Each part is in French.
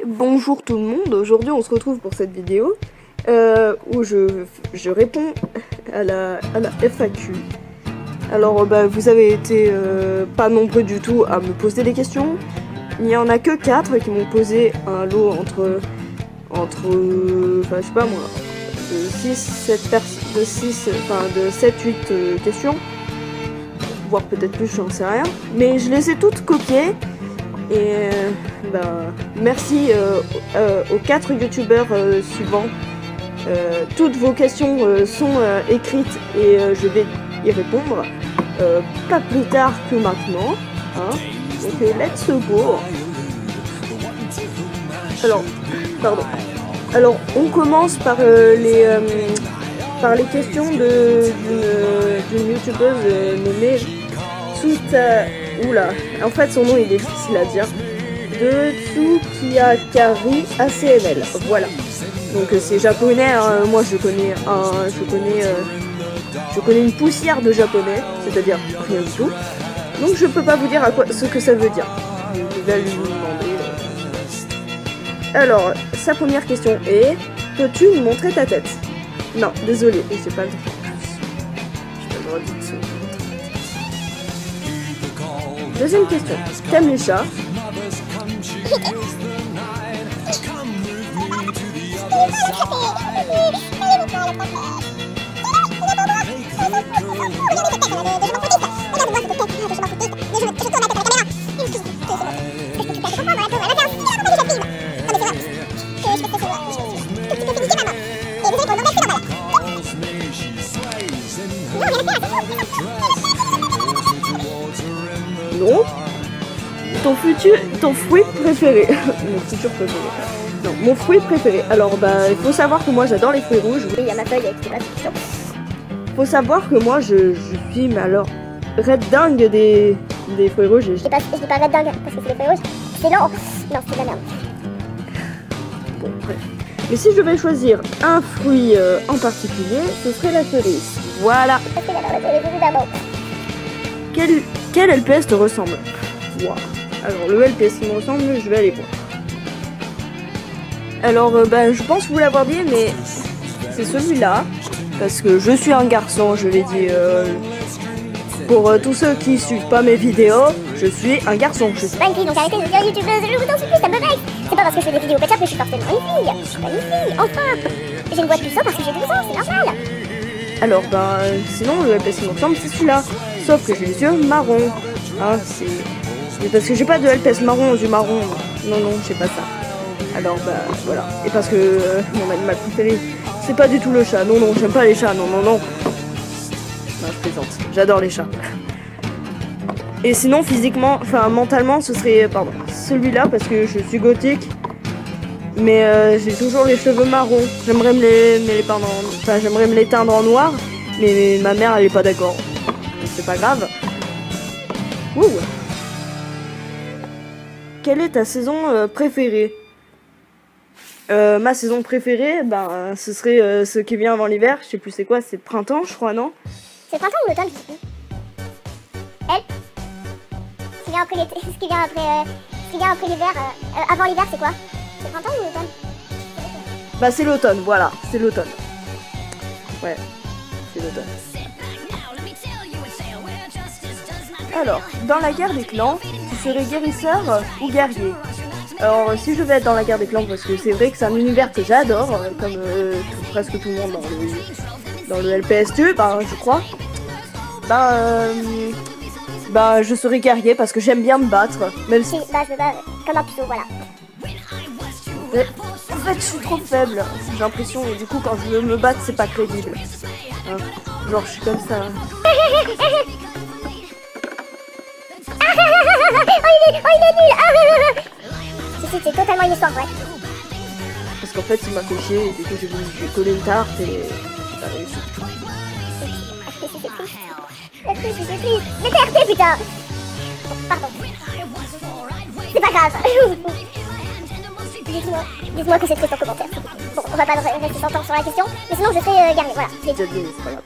Bonjour tout le monde, aujourd'hui on se retrouve pour cette vidéo où je réponds à la FAQ. Alors vous avez été pas nombreux du tout à me poser des questions. Il n'y en a que 4 qui m'ont posé un lot entre enfin je sais pas moi, de 7-8 questions, voire peut-être plus, j'en sais rien. Mais je les ai toutes copiées. Et merci aux 4 youtubeurs suivants. Toutes vos questions sont écrites et je vais y répondre pas plus tard que maintenant. Hein. Donc let's go. Alors on commence par les questions d'une youtubeuse nommée Oula, en fait son nom il est difficile à dire. De Tsukiyakari ACML. Voilà. Donc c'est japonais, hein. Moi je connais une poussière de japonais, c'est-à-dire rien du tout. Donc je peux pas vous dire ce que ça veut dire. Je vais lui demander. Alors, sa première question est: peux-tu me montrer ta tête? Non, désolé, j'ai pas le droit. J'ai pas le droit de ça. Deuxième question. T'aimes les chats? Non. Ton fruit préféré. Mon futur préféré. Non, mon fruit préféré. Alors il faut savoir que moi j'adore les fruits rouges. Oui, il y a ma feuille avec la question. Faut savoir que moi je suis, mais alors, red dingue des fruits rouges. Je dis pas red dingue parce que c'est des fruits rouges. C'est lent. Non, c'est de la merde. Bon, bref. Mais si je devais choisir un fruit en particulier, ce serait la cerise. Voilà. Quel LPS te ressemble? Wow. Alors le LPS qui me ressemble, je vais aller voir. Alors je pense vous l'avoir dit, mais c'est celui-là. Parce que je suis un garçon, je l'ai dit. Pour tous ceux qui suivent pas mes vidéos, je suis un garçon. Je suis pas une fille, donc arrêtez de dire youtubeuse, je vous en supplie, ça me vexe. C'est pas parce que je fais des vidéos ketchup que je suis forcément une fille. Je suis pas une fille, enfin. J'ai une voix de puceau parce que j'ai 12 ans, c'est normal. Alors sinon le LPS qui me ressemble, c'est celui-là. Sauf que j'ai les yeux marrons. Hein, c'est parce que j'ai pas de LPS marron aux yeux marrons. Non, j'ai pas ça. Alors voilà. Et parce que mon animal préféré, c'est pas du tout le chat. Non, j'aime pas les chats. Non. Non, je plaisante. J'adore les chats. Et sinon, physiquement, enfin mentalement, ce serait, celui-là parce que je suis gothique. Mais j'ai toujours les cheveux marrons. J'aimerais j'aimerais me les teindre en noir. Mais ma mère, elle est pas d'accord. C'est pas grave. Ouh. Quelle est ta saison préférée? Ma saison préférée, ce serait ce qui vient avant l'hiver. Je sais plus c'est quoi, c'est printemps, je crois, non? C'est printemps ou l'automne, je sais plus. Elle? Ce qui vient après l'été, ce qui vient après l'hiver, avant l'hiver, c'est quoi? C'est printemps ou l'automne? C'est l'automne, voilà, c'est l'automne. Ouais, c'est l'automne. Alors, dans la guerre des clans, tu serais guérisseur ou guerrier? Alors, si je vais être dans la guerre des clans, parce que c'est vrai que c'est un univers que j'adore, comme presque tout le monde dans le LPS2, je crois. Je serais guerrier parce que j'aime bien me battre. Même si... je veux pas, comme un puceau, voilà. Mais, en fait, je suis trop faible, j'ai l'impression, et du coup, quand je veux me battre, c'est pas crédible. Hein, genre, je suis comme ça. Oh, il est nul. C'est totalement une histoire, ouais. Parce qu'en fait, il m'a fait chier, et du coup, j'ai collé une tarte, et j'ai pas réussi. C'est triste. Mais t'es RT, putain. Pardon. C'est pas grave. Dites-moi que c'est triste en commentaire. Bon, on va pas rester longtemps sur la question, mais sinon je serai guerrier, voilà. J'ai déjà dit, mais c'est pas grave.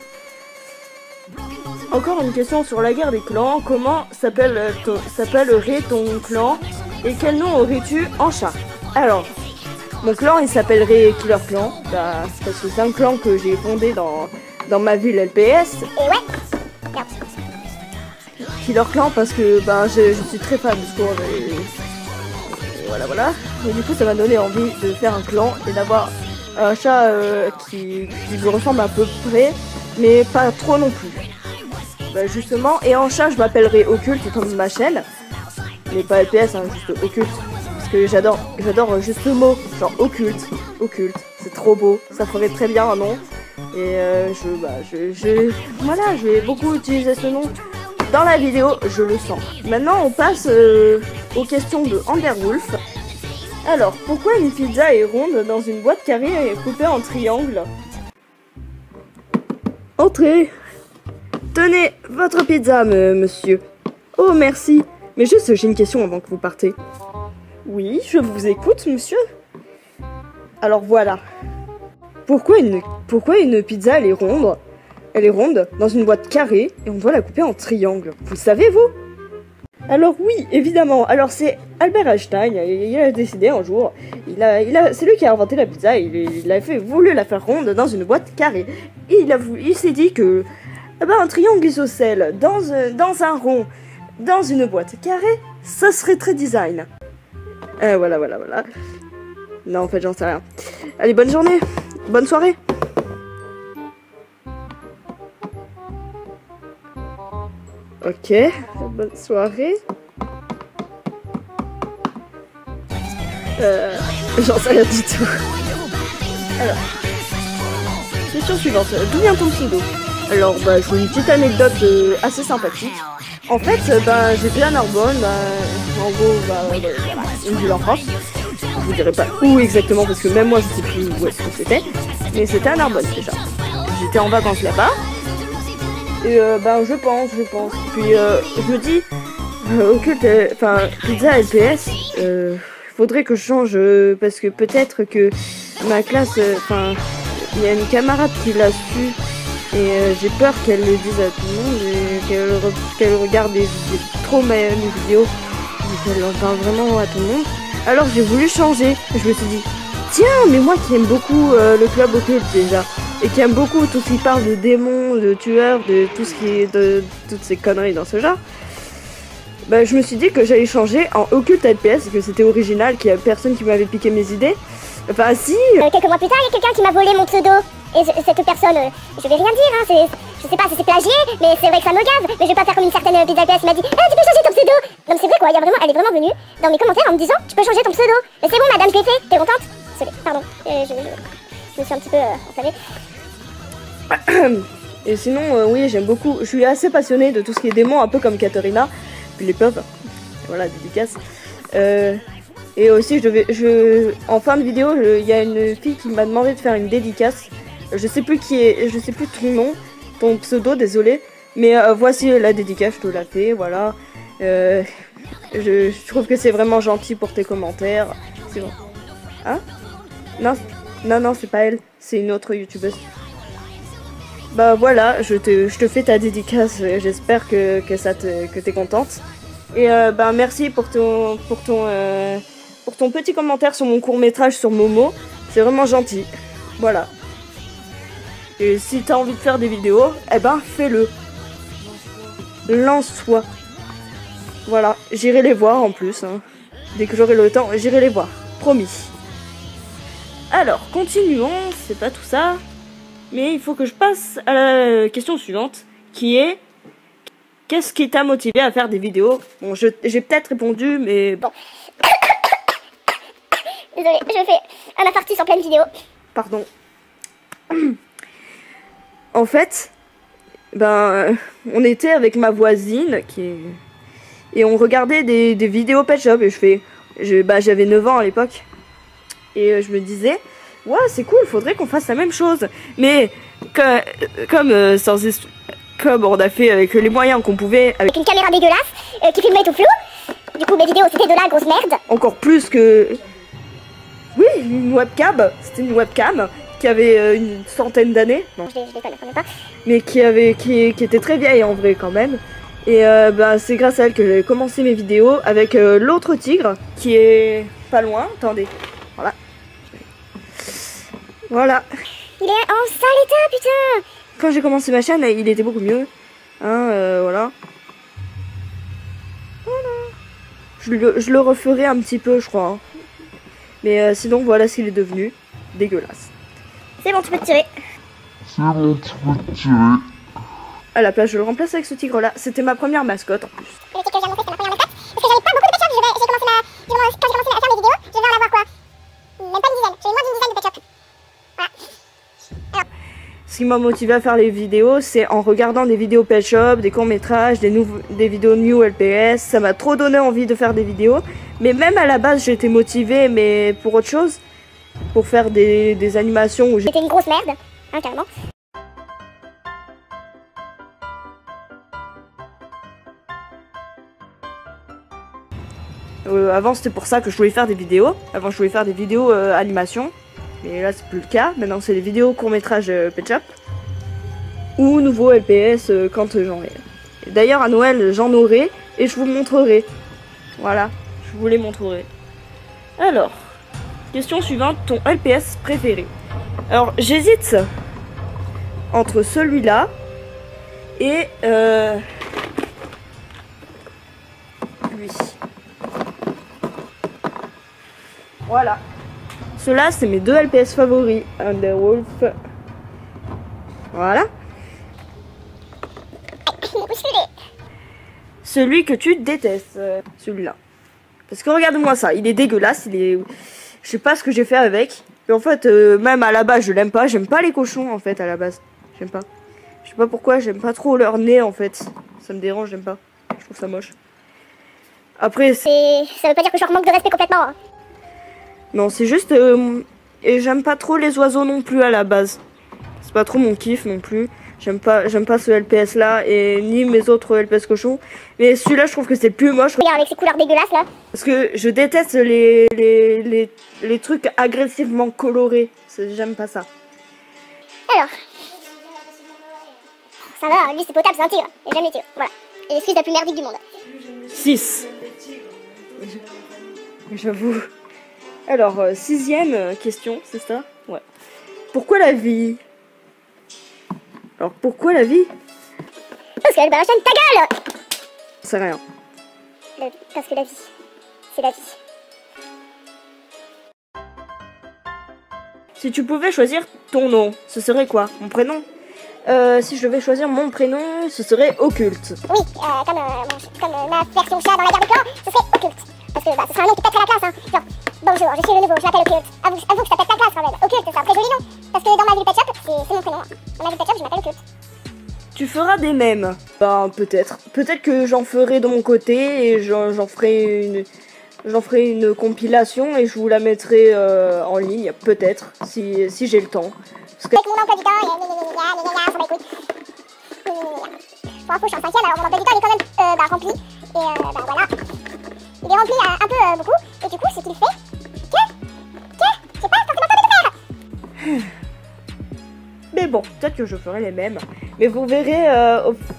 Encore une question sur la guerre des clans. Comment s'appellerait ton clan et quel nom aurais-tu en chat? Alors, mon clan il s'appellerait Killer Clan, bah, parce que c'est un clan que j'ai fondé dans ma ville LPS. Et ouais. Regarde. Killer Clan parce que bah, je suis très fan du sport et voilà. Et du coup ça m'a donné envie de faire un clan et d'avoir un chat qui me ressemble à peu près, mais pas trop non plus. Bah, justement, et en chat je m'appellerai Occulte comme ma chaîne, mais pas LPS, hein, juste Occulte. Parce que j'adore juste le mot, genre occulte, c'est trop beau, ça ferait très bien un nom. Et voilà, je vais beaucoup utiliser ce nom dans la vidéo, je le sens. Maintenant on passe aux questions de Underwolf. Alors, pourquoi une pizza est ronde dans une boîte carrée et coupée en triangle? Entrez. Tenez, votre pizza, monsieur. Oh, merci. Mais juste, j'ai une question avant que vous partez. Oui, je vous écoute, monsieur. Alors voilà. Pourquoi une pizza, elle est ronde? Elle est ronde dans une boîte carrée et on doit la couper en triangle. Vous le savez, vous? Alors oui, évidemment. Alors c'est Albert Einstein, il a décidé un jour, c'est lui qui a inventé la pizza, il a voulu la faire ronde dans une boîte carrée. Et il s'est dit que un triangle isocèle dans un rond, dans une boîte carrée, ça serait très design. Voilà. Non, en fait, j'en sais rien. Allez, bonne journée, bonne soirée. Ok, bonne soirée. J'en sais rien du tout. Alors, question suivante. D'où vient ton pseudo? Alors, bah, j'ai une petite anecdote assez sympathique. En fait, j'étais à Narbonne, en gros, une ville en France. Je vous dirai pas où exactement parce que même moi je sais plus où est-ce que c'était. Mais c'était à Narbonne déjà. J'étais en vacances là-bas. Et je pense. Puis je me dis, occulte, pizza LPS, faudrait que je change parce que peut-être que ma classe, il y a une camarade qui l'a su et j'ai peur qu'elle le dise à tout le monde et qu'elle regarde trop mes vidéos et qu'elle en parle vraiment à tout le monde. Alors j'ai voulu changer. Je me suis dit, tiens, mais moi qui aime beaucoup le club occulte déjà. Et qui aime beaucoup tout ce qui parle de démons, de tueurs, de tout ce qui est de toutes ces conneries dans ce genre. Bah, je me suis dit que j'allais changer en Occulte LPS, que c'était original, qu'il y a personne qui m'avait piqué mes idées. Enfin, si. Quelques mois plus tard, il y a quelqu'un qui m'a volé mon pseudo. Et cette personne, je vais rien dire, hein, je sais pas si c'est plagié, mais c'est vrai que ça me gave. Mais je vais pas faire comme une certaine pizza LPS qui m'a dit, tu peux changer ton pseudo. Non, mais c'est vrai quoi, elle est vraiment venue dans mes commentaires en me disant, tu peux changer ton pseudo. Mais c'est bon, madame Pété, t'es contente? Pardon, je me suis un petit peu enflammée. Et sinon, oui, j'aime beaucoup. Je suis assez passionnée de tout ce qui est démon, un peu comme Katerina. Puis les peuples. Voilà, dédicace. Et aussi, en fin de vidéo, il y a une fille qui m'a demandé de faire une dédicace. Je sais plus ton nom, ton pseudo, désolé. Mais voici la dédicace, je te la fais, voilà. Je trouve que c'est vraiment gentil pour tes commentaires. C'est bon. Hein? Non, c'est pas elle. C'est une autre youtubeuse. Bah voilà, je te fais ta dédicace, j'espère que t'es contente. Et merci pour ton petit commentaire sur mon court-métrage sur Momo, c'est vraiment gentil. Voilà. Et si t'as envie de faire des vidéos, fais-le. Lance-toi. Voilà, j'irai les voir en plus, hein. Dès que j'aurai le temps, j'irai les voir, promis. Alors, continuons, c'est pas tout ça. Mais il faut que je passe à la question suivante, qui est qu'est-ce qui t'a motivé à faire des vidéos? Bon, j'ai peut-être répondu, mais bon. Désolée, je fais un aparté en pleine vidéo. Pardon. En fait, on était avec ma voisine et on regardait des vidéos Pet Shop et j'avais 9 ans à l'époque et je me disais. Ouais, c'est cool, faudrait qu'on fasse la même chose. Mais comme on a fait avec les moyens qu'on pouvait, avec une caméra dégueulasse qui filmait tout flou. Du coup, mes vidéos c'était de la grosse merde. Encore plus que. Oui, une webcam. C'était une webcam qui avait une centaine d'années. Non, je déconne quand même pas. Mais qui était très vieille en vrai quand même. Et c'est grâce à elle que j'ai commencé mes vidéos avec l'autre tigre qui est pas loin. Attendez. Voilà. Voilà. Il est en sale état, putain. Quand j'ai commencé ma chaîne, il était beaucoup mieux. Hein, voilà. Voilà. Je le referai un petit peu, je crois. Hein. Mais sinon, voilà ce qu'il est devenu. Dégueulasse. C'est bon, tu peux te tirer. À la place, je le remplace avec ce tigre-là. C'était ma première mascotte en plus. Le tigre que j'ai montré, c'est ma première mascotte. Parce que j'avais pas beaucoup de pet shop. Quand j'ai commencé à faire mes vidéos, je vais en avoir quoi? Même pas une dizaine. J'avais moins d'une dizaine de pet shop. Voilà. Alors. Ce qui m'a motivé à faire les vidéos, c'est en regardant des vidéos pet shop, des courts-métrages, des vidéos New LPS. Ça m'a trop donné envie de faire des vidéos. Mais même à la base, j'étais motivée, mais pour autre chose. Pour faire des animations où j'étais une grosse merde, hein, carrément. Avant c'était pour ça que je voulais faire des vidéos. Avant je voulais faire des vidéos animation. Mais là c'est plus le cas. Maintenant c'est des vidéos court-métrage pet shop. Ou nouveau LPS quand j'en ai. D'ailleurs à Noël j'en aurai et je vous montrerai. Voilà, je vous les montrerai. Alors, question suivante, ton LPS préféré. Alors j'hésite entre celui-là et lui. Voilà. Ceux-là, c'est mes 2 LPS favoris. Underwolf. Voilà. Celui que tu détestes. Celui-là. Parce que regarde-moi ça. Il est dégueulasse. Je sais pas ce que j'ai fait avec. Et en fait, même à la base, je l'aime pas. J'aime pas les cochons, en fait, à la base. J'aime pas. Je sais pas pourquoi. J'aime pas trop leur nez, en fait. Ça me dérange, j'aime pas. Je trouve ça moche. Après, ça veut pas dire que je leur manque de respect complètement. Hein. Non, c'est juste... et j'aime pas trop les oiseaux non plus à la base. C'est pas trop mon kiff non plus. J'aime pas ce LPS là et ni mes autres LPS cochons. Mais celui-là, je trouve que c'est le plus moche. Regarde avec ces couleurs dégueulasses là. Parce que je déteste les trucs agressivement colorés. J'aime pas ça. Alors. Ça va, lui c'est potable, c'est un tigre. Et j'aime les tigres. Voilà. Et l'excuse la plus merdique du monde. 6. J'avoue. Alors, 6e question, c'est ça? Ouais. Pourquoi la vie? Alors, pourquoi la vie? Parce qu'elle balance ta gueule! C'est rien. Parce que la vie, c'est la vie. Si tu pouvais choisir ton nom, ce serait quoi? Mon prénom? Si je devais choisir mon prénom, ce serait Occulte. Oui, comme ma version chat dans la guerre de clan, ce serait Occulte. Parce que ce serait un nom qui pèterait la classe, hein. Genre, bonjour, je suis le nouveau, je m'appelle Occulte. Avoue que ça pète la classe quand même. Occulte, c'est un très joli nom. Parce que dans ma ville pet shop, c'est mon prénom. Hein. Dans ma ville pet shop, je m'appelle Occulte. Tu feras des mèmes? Ben, peut-être. Peut-être que j'en ferai de mon côté et j'en ferai une compilation et je vous la mettrai en ligne, peut-être, si j'ai le temps. Parce que... Avec mon emploi du temps, on s'en bat les couilles. Pour info, je suis en 5ème, alors mon emploi du temps il est quand même rempli. Et voilà. Il est rempli un peu beaucoup. Et du coup, ce qu'il fait j'ai pas forcément envie de faire. Mais bon, peut-être que je ferai les mêmes. Mais vous verrez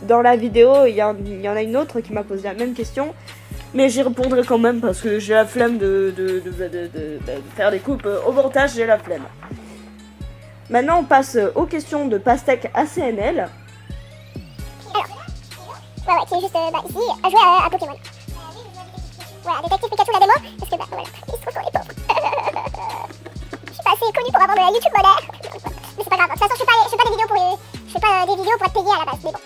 dans la vidéo, il y en a une autre qui m'a posé la même question. Mais j'y répondrai quand même parce que j'ai la flemme de faire des coupes au montage, j'ai la flemme. Maintenant, on passe aux questions de Pastèque ACNL. Alors, qui est juste ici, à jouer à Pokémon. Voilà, détective Pikachu la démo, parce que voilà, ils se retrouvent les pauvres. Je suis pas assez connue pour avoir de la YouTube moderne. Mais c'est pas grave, de toute façon, je fais pas des vidéos pour être payée à la base, mais bon.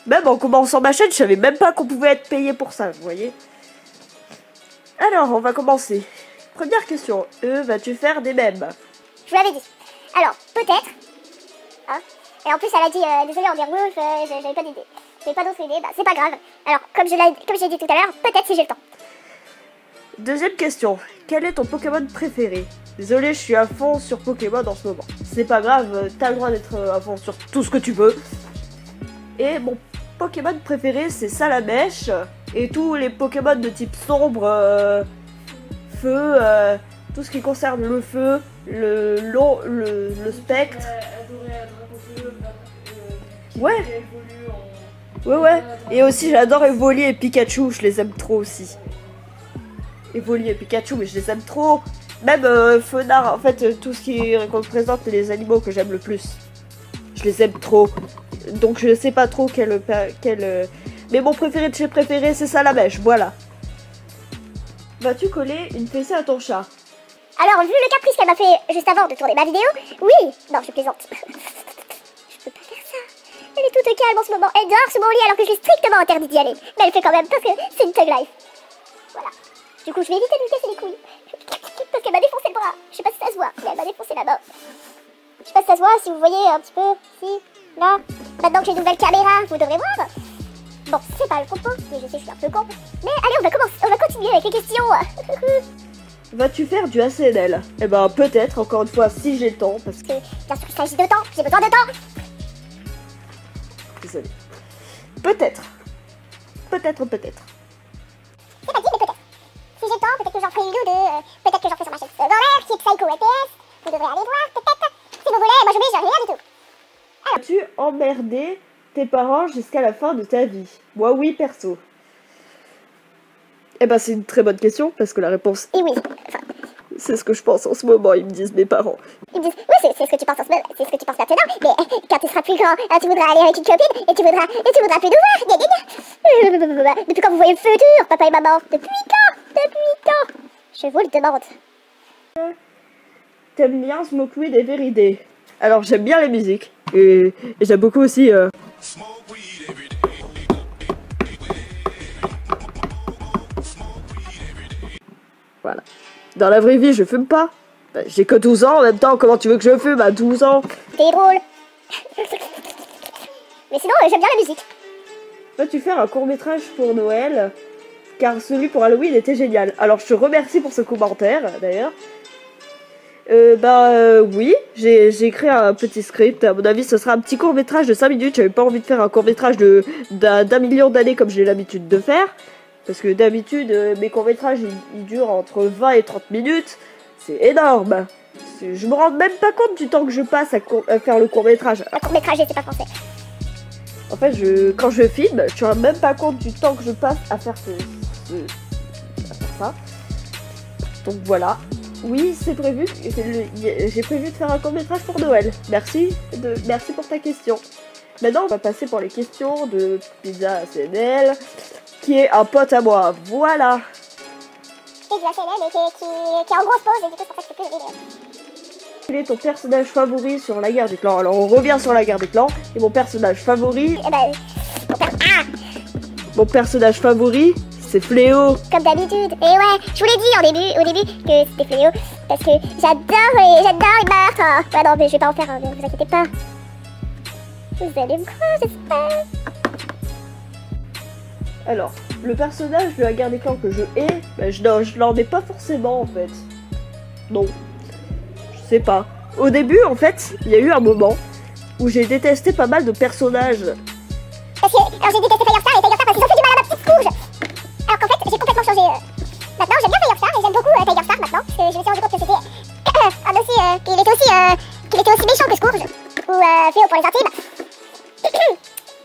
Même en commençant ma chaîne, je savais même pas qu'on pouvait être payé pour ça, vous voyez. Alors, on va commencer. Première question, vas-tu faire des mèmes? Je vous l'avais dit. Alors, peut-être. Hein. Et en plus, elle a dit, désolé Underwolf, j'avais pas d'idée. J'avais pas d'autre idée, bah c'est pas grave. Alors, comme j'ai dit tout à l'heure, peut-être si j'ai le temps. Deuxième question, quel est ton Pokémon préféré? Désolé, je suis à fond sur Pokémon en ce moment. C'est pas grave, t'as le droit d'être à fond sur tout ce que tu veux. Et mon Pokémon préféré, c'est Salamèche. Et tous les Pokémon de type sombre, feu, tout ce qui concerne le feu, le spectre. Ouais. Ouais. Et aussi, j'adore Evoli et Pikachu, je les aime trop aussi. Evoli et Pikachu, mais je les aime trop. Même Fenard, en fait, tout ce qui représente les animaux que j'aime le plus. Je les aime trop. Donc je sais pas trop quel mais mon préféré de chez préféré, c'est Salamèche, voilà. Vas-tu coller une fessée à ton chat? Alors, vu le caprice qu'elle m'a fait juste avant de tourner ma vidéo, oui. Non, je plaisante. Je peux pas faire ça. Elle est toute calme en ce moment. Elle dort sur mon lit alors que je lui ai strictement interdit d'y aller. Mais elle fait quand même parce que c'est une thug life. Voilà. Du coup, je vais éviter de lui casser les couilles. Parce qu'elle m'a défoncé le bras. Je sais pas si ça se voit, mais elle m'a défoncé la main. Je sais pas si ça se voit, si vous voyez un petit peu. Si, là. Maintenant que j'ai une nouvelle caméra, vous devrez voir. Bon, c'est pas le propos, mais je sais, je suis un peu con. Mais allez, on va continuer avec les questions. Vas-tu faire du ACNL? Eh ben, peut-être, encore une fois, si j'ai le temps, parce que... Bien sûr qu'il s'agit de temps, j'ai besoin de temps. Désolé. Peut-être. Peut-être. C'est pas dit, mais peut-être. Si j'ai le temps, peut-être que j'en ferai une ou deux. Peut-être que j'en ferai sur ma chaîne secondaire, qui est Psycho LPS. Vous devrez aller voir, peut-être. Si vous voulez, moi j'oblige, rien du tout. As-tu emmerdé tes parents jusqu'à la fin de ta vie? Moi, oui, perso. Eh ben, c'est une très bonne question, parce que la réponse... Et oui, enfin... C'est ce que je pense en ce moment, ils me disent mes parents. Ils me disent, oui, c'est ce que tu penses en ce moment, c'est ce que tu penses maintenant, mais quand tu seras plus grand, tu voudras aller avec une copine, et tu voudras plus nous voir, gna gna gna. Depuis quand vous voyez le futur, papa et maman? Depuis quand? Je vous le demande. T'aimes bien Smoke Weed et Veridé? Alors, j'aime bien la musique, et j'aime beaucoup aussi... Voilà. Dans la vraie vie, je fume pas. Ben, j'ai que 12 ans en même temps, comment tu veux que je fume à 12 ans? T'es drôle. Mais sinon, j'aime bien la musique. Vas-tu faire un court-métrage pour Noël? Car celui pour Halloween était génial. Alors, je te remercie pour ce commentaire, d'ailleurs. Oui, j'ai écrit un petit script. À mon avis, ce sera un petit court-métrage de 5 minutes. J'avais pas envie de faire un court-métrage d'un million d'années comme j'ai l'habitude de faire. Parce que d'habitude, mes courts-métrages, ils durent entre 20 et 30 minutes. C'est énorme. Je me rends même pas compte du temps que je passe à faire le court-métrage. Un court-métrage, c'est pas français. En fait, quand je filme, je me rends même pas compte du temps que je passe à faire ça. Donc voilà. Oui, c'est prévu. J'ai prévu de faire un court-métrage pour Noël. Merci pour ta question. Maintenant, on va passer pour les questions de Pizza ACNL, qui est un pote à moi. Voilà. C'est du ACNL, mais qui est en grosse pause, et du coup, c'est pour ça que je peux plus vidéo. Quel est ton personnage favori sur la guerre des clans? Alors, on revient sur la guerre des clans. Et mon personnage favori... Mon personnage favori, c'est Fléau. Comme d'habitude. Et ouais, je vous l'ai dit au début que c'était Fléau. Parce que j'adore les meurtres. Ouais, non, mais je vais pas en faire un, ne vous inquiétez pas. Vous allez me croire, j'espère. Alors, le personnage de la guerre des clans que je hais, ben, je n'en ai pas forcément en fait. Non. Je sais pas. Au début, en fait, il y a eu un moment où j'ai détesté pas mal de personnages. Parce que, alors j'ai détesté Firestar parce qu'ils ont fait du mal à ma petite courge. Alors qu'en fait, j'ai complètement changé. Maintenant, j'aime bien Firestar et j'aime beaucoup Tigerstar maintenant. Parce que je me suis rendu compte que c'était qu'il était aussi méchant que Scourge. Ou Fléau pour les intimes.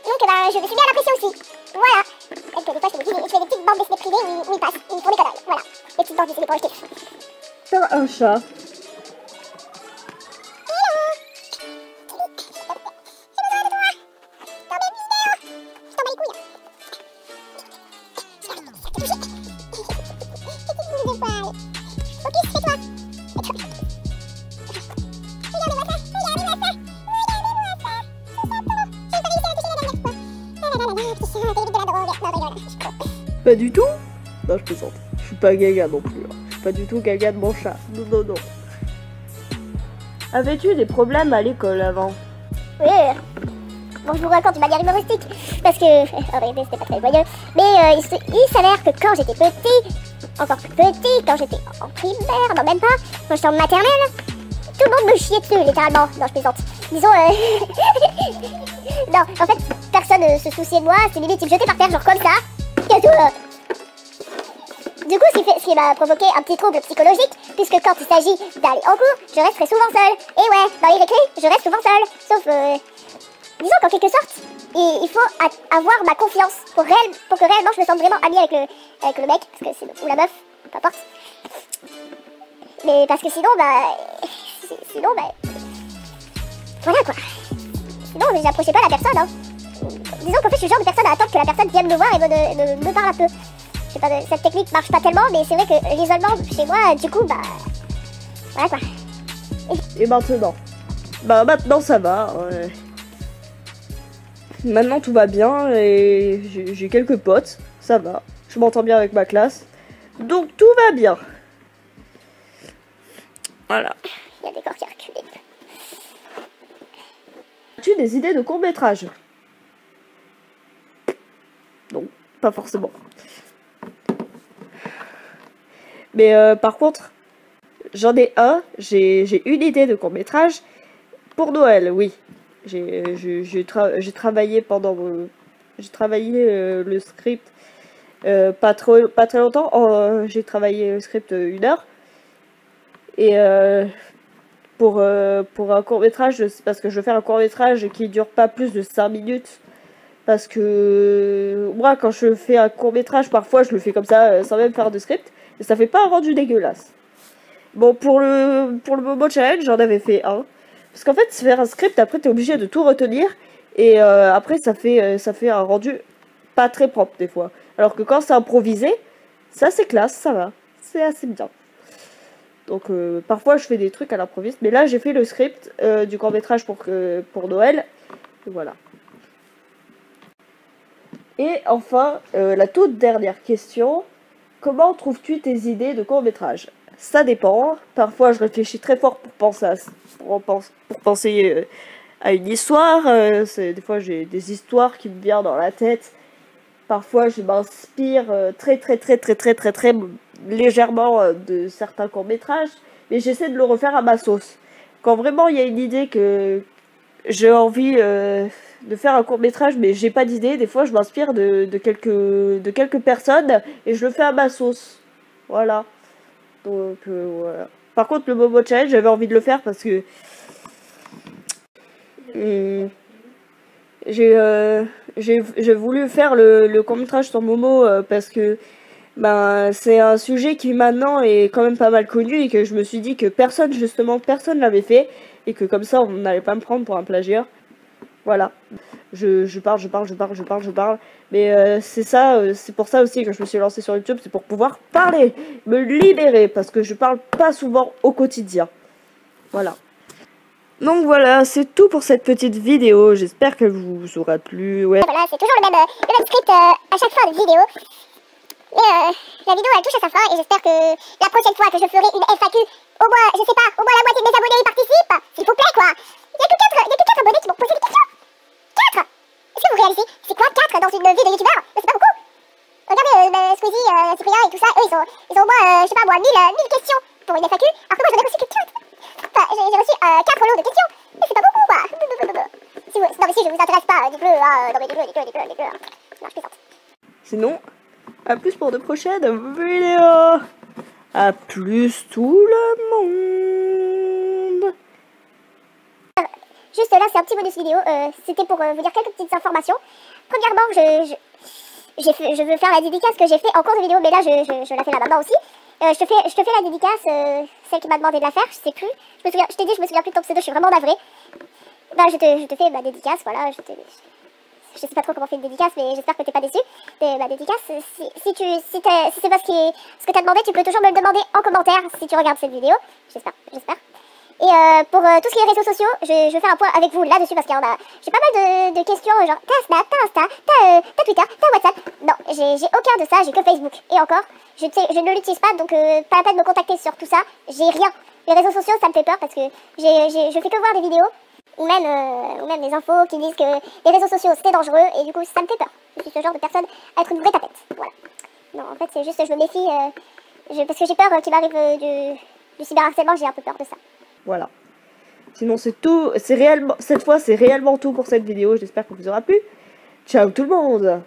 Donc, je me suis mis à l'apprécier aussi. Voilà. Parce que des fois, je fais des petites bandes dessinées privées où il passe, où ils font des conneries. Voilà. Des petites bandes dessinées pour le kiff. Faire un chat. Pas du tout. Non, je plaisante. Je suis pas gaga non plus. Hein. Je suis pas du tout gaga de mon chat. Non. Avais-tu des problèmes à l'école avant? Oui. Bon, je vous raconte d'une manière humoristique. Parce que... en réalité, c'était pas très joyeux. Mais il s'avère que quand j'étais petit, encore plus petit, quand j'étais en primaire, non même pas, quand j'étais en maternelle, tout le monde me chiait dessus, littéralement. Non, je plaisante. Disons, non, en fait, personne ne se souciait de moi. C'est limite, ils me jetaient par terre, genre comme ça. Et tout, Du coup, ce qui m'a provoqué un petit trouble psychologique, puisque quand il s'agit d'aller en cours, je reste très souvent seule. Et ouais, dans les récrés, je reste souvent seule. Sauf, disons qu'en quelque sorte, il faut avoir ma confiance pour que réellement je me sente vraiment amie avec le mec, parce que c'est ou la meuf, peu importe. Mais parce que sinon, voilà quoi. Sinon, j'approchais pas la personne, hein. Disons qu'en fait, je suis le genre de personne à attendre que la personne vienne me voir et me parle un peu. Je sais pas, cette technique marche pas tellement, mais c'est vrai que l'isolement chez moi, du coup, voilà quoi. Et maintenant? Bah maintenant ça va. Maintenant tout va bien et j'ai quelques potes, ça va. Je m'entends bien avec ma classe. Donc tout va bien. Voilà. Il y a des corps qui reculent. As-tu des idées de court-métrage? Non, pas forcément. Mais par contre, j'en ai un. J'ai une idée de court-métrage pour Noël, oui. J'ai travaillé pendant... J'ai travaillé le script pas très longtemps. J'ai travaillé le script 1 heure. Et pour un court-métrage, c'est parce que je veux faire un court-métrage qui dure pas plus de 5 minutes. Parce que moi, quand je fais un court-métrage, parfois je le fais comme ça, sans même faire de script. Et ça fait pas un rendu dégueulasse. Bon, pour le Momo Challenge, j'en avais fait un. Parce qu'en fait, faire un script, après, t'es obligé de tout retenir. Et après, ça fait un rendu pas très propre, des fois. Alors que quand c'est improvisé, ça, c'est classe, ça va. C'est assez bien. Donc, parfois, je fais des trucs à l'improviste. Mais là, j'ai fait le script du court-métrage pour Noël. Et voilà. Et enfin, la toute dernière question. Comment trouves-tu tes idées de court-métrage? Ça dépend. Parfois, je réfléchis très fort pour penser à une histoire. Des fois, j'ai des histoires qui me viennent dans la tête. Parfois, je m'inspire très légèrement de certains courts-métrages. Mais j'essaie de le refaire à ma sauce. Quand vraiment, il y a une idée que j'ai envie de faire un court-métrage, mais j'ai pas d'idée, des fois, je m'inspire de quelques personnes et je le fais à ma sauce. Voilà. Donc voilà. Par contre, le Momo Challenge, j'avais envie de le faire parce que j'ai voulu faire le court-métrage sur Momo parce que c'est un sujet qui maintenant est quand même pas mal connu et que je me suis dit que personne l'avait fait et que comme ça on n'allait pas me prendre pour un plagiat. Voilà. Je parle. Mais c'est pour ça aussi que je me suis lancée sur YouTube, c'est pour pouvoir parler, me libérer, parce que je parle pas souvent au quotidien. Voilà. Donc voilà, c'est tout pour cette petite vidéo, j'espère qu'elle vous aura plu. Ouais. Voilà, c'est toujours le même script à chaque fin de vidéo. Mais la vidéo elle touche à sa fin et j'espère que la prochaine fois que je ferai une FAQ, au moins, je sais pas, au moins la moitié de mes abonnés y participent, s'il vous plaît quoi. Il y a que 4 abonnés qui m'ont posé des questions. 4. Est-ce que vous réalisez? C'est quoi 4 dans une vie de youtubeur? C'est pas beaucoup. Regardez, Squeezie, Cyprien et tout ça, eux ils ont au moins, je sais pas moi, 1000 questions pour une FAQ, alors que moi j'en ai reçu que 4. Enfin, j'ai reçu 4 lots de questions, mais c'est pas beaucoup quoi. Non mais si je vous intéresse pas, dites-le, non mais dites-le. Non, je plaisante. Sinon, à plus pour de prochaines vidéos. À plus tout le monde. Juste là, c'est un petit bonus vidéo. C'était pour vous dire quelques petites informations. Premièrement, je veux faire la dédicace que j'ai fait en cours de vidéo, mais là, je la fais là maintenant aussi. Je te fais la dédicace, celle qui m'a demandé de la faire, je sais plus. Je t'ai dit, je me souviens plus de ton pseudo, je suis vraiment navrée. Je te fais ma dédicace, voilà. Je sais pas trop comment faire une dédicace, mais j'espère que t'es pas déçu de ma dédicace. Si c'est pas ce que t'as demandé, tu peux toujours me le demander en commentaire si tu regardes cette vidéo. J'espère. Et pour tout ce qui est réseaux sociaux, je vais faire un point avec vous là-dessus parce qu'il y en a... J'ai pas mal de questions, genre t'as Snap, t'as Insta, t'as Twitter, t'as WhatsApp. Non, j'ai aucun de ça, j'ai que Facebook. Et encore, je ne l'utilise pas, donc pas la peine de me contacter sur tout ça. J'ai rien. Les réseaux sociaux, ça me fait peur parce que je fais que voir des vidéos ou même des infos qui disent que les réseaux sociaux c'était dangereux et du coup ça me fait peur. Je suis ce genre de personne à être une vraie tapette. Voilà. Non, en fait c'est juste je me méfie parce que j'ai peur qu'il m'arrive du cyberharcèlement, j'ai un peu peur de ça. Voilà. Sinon c'est tout, cette fois c'est réellement tout pour cette vidéo, j'espère que vous aura plu. Ciao tout le monde.